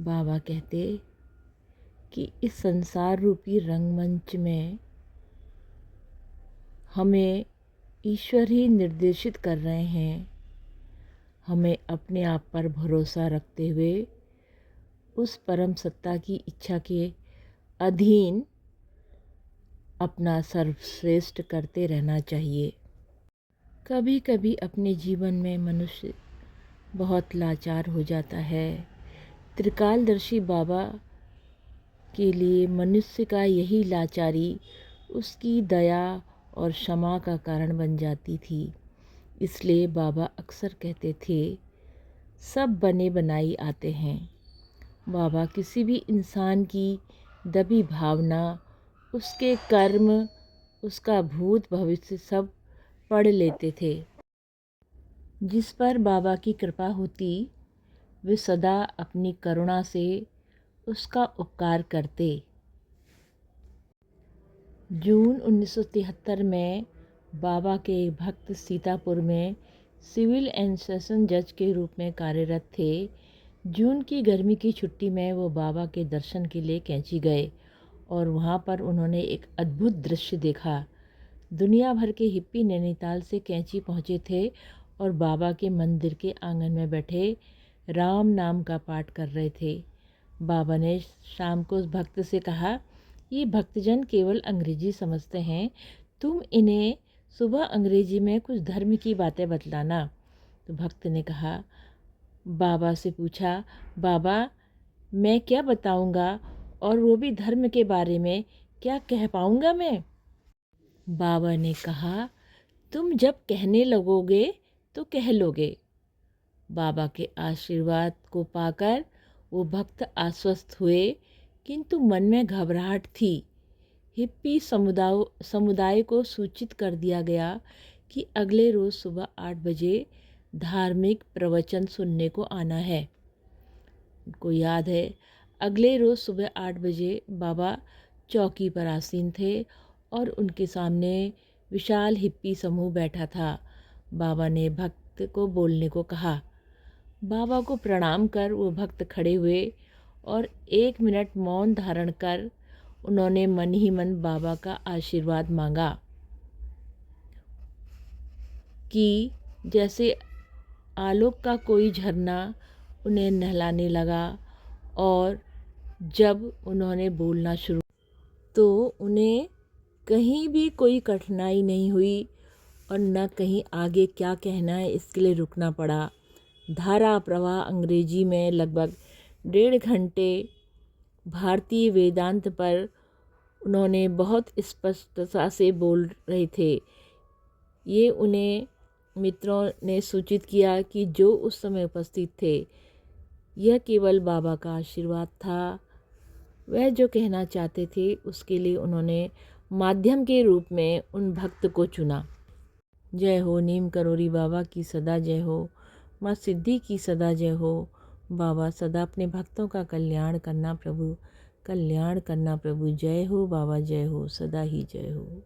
बाबा कहते कि इस संसार रूपी रंगमंच में हमें ईश्वर ही निर्देशित कर रहे हैं। हमें अपने आप पर भरोसा रखते हुए उस परम सत्ता की इच्छा के अधीन अपना सर्वश्रेष्ठ करते रहना चाहिए। कभी कभी अपने जीवन में मनुष्य बहुत लाचार हो जाता है। त्रिकालदर्शी बाबा के लिए मनुष्य का यही लाचारी उसकी दया और क्षमा का कारण बन जाती थी। इसलिए बाबा अक्सर कहते थे, सब बने बनाई आते हैं। बाबा किसी भी इंसान की दबी भावना, उसके कर्म, उसका भूत भविष्य सब पढ़ लेते थे। जिस पर बाबा की कृपा होती वे सदा अपनी करुणा से उसका उपकार करते। जून 1973 में बाबा के एक भक्त सीतापुर में सिविल एंड सेशन जज के रूप में कार्यरत थे। जून की गर्मी की छुट्टी में वो बाबा के दर्शन के लिए कैंची गए और वहाँ पर उन्होंने एक अद्भुत दृश्य देखा। दुनिया भर के हिप्पी नैनीताल से कैंची पहुँचे थे और बाबा के मंदिर के आंगन में बैठे राम नाम का पाठ कर रहे थे। बाबा ने शाम को उस भक्त से कहा, ये भक्तजन केवल अंग्रेजी समझते हैं, तुम इन्हें सुबह अंग्रेजी में कुछ धर्म की बातें बतलाना। तो भक्त ने कहा, बाबा से पूछा, बाबा मैं क्या बताऊंगा और वो भी धर्म के बारे में, क्या कह पाऊंगा मैं? बाबा ने कहा, तुम जब कहने लगोगे तो कह लोगे। बाबा के आशीर्वाद को पाकर वो भक्त आश्वस्त हुए, किंतु मन में घबराहट थी। हिप्पी समुदाय को सूचित कर दिया गया कि अगले रोज़ सुबह 8 बजे धार्मिक प्रवचन सुनने को आना है। उनको याद है, अगले रोज़ सुबह 8 बजे बाबा चौकी पर आसीन थे और उनके सामने विशाल हिप्पी समूह बैठा था। बाबा ने भक्त को बोलने को कहा। बाबा को प्रणाम कर वो भक्त खड़े हुए और 1 मिनट मौन धारण कर उन्होंने मन ही मन बाबा का आशीर्वाद मांगा कि जैसे आलोक का कोई झरना उन्हें नहलाने लगा और जब उन्होंने बोलना शुरू तो उन्हें कहीं भी कोई कठिनाई नहीं हुई और न कहीं आगे क्या कहना है इसके लिए रुकना पड़ा। धारा प्रवाह अंग्रेजी में लगभग 1.5 घंटे भारतीय वेदांत पर उन्होंने बहुत स्पष्टता से बोल रहे थे। ये उन्हें मित्रों ने सूचित किया कि जो उस समय उपस्थित थे, यह केवल बाबा का आशीर्वाद था। वह जो कहना चाहते थे उसके लिए उन्होंने माध्यम के रूप में उन भक्त को चुना। जय हो नीम करोरी बाबा की सदा जय हो, माँ सिद्धि की सदा जय हो। बाबा सदा अपने भक्तों का कल्याण करना प्रभु, कल्याण करना प्रभु। जय हो बाबा, जय हो, सदा ही जय हो।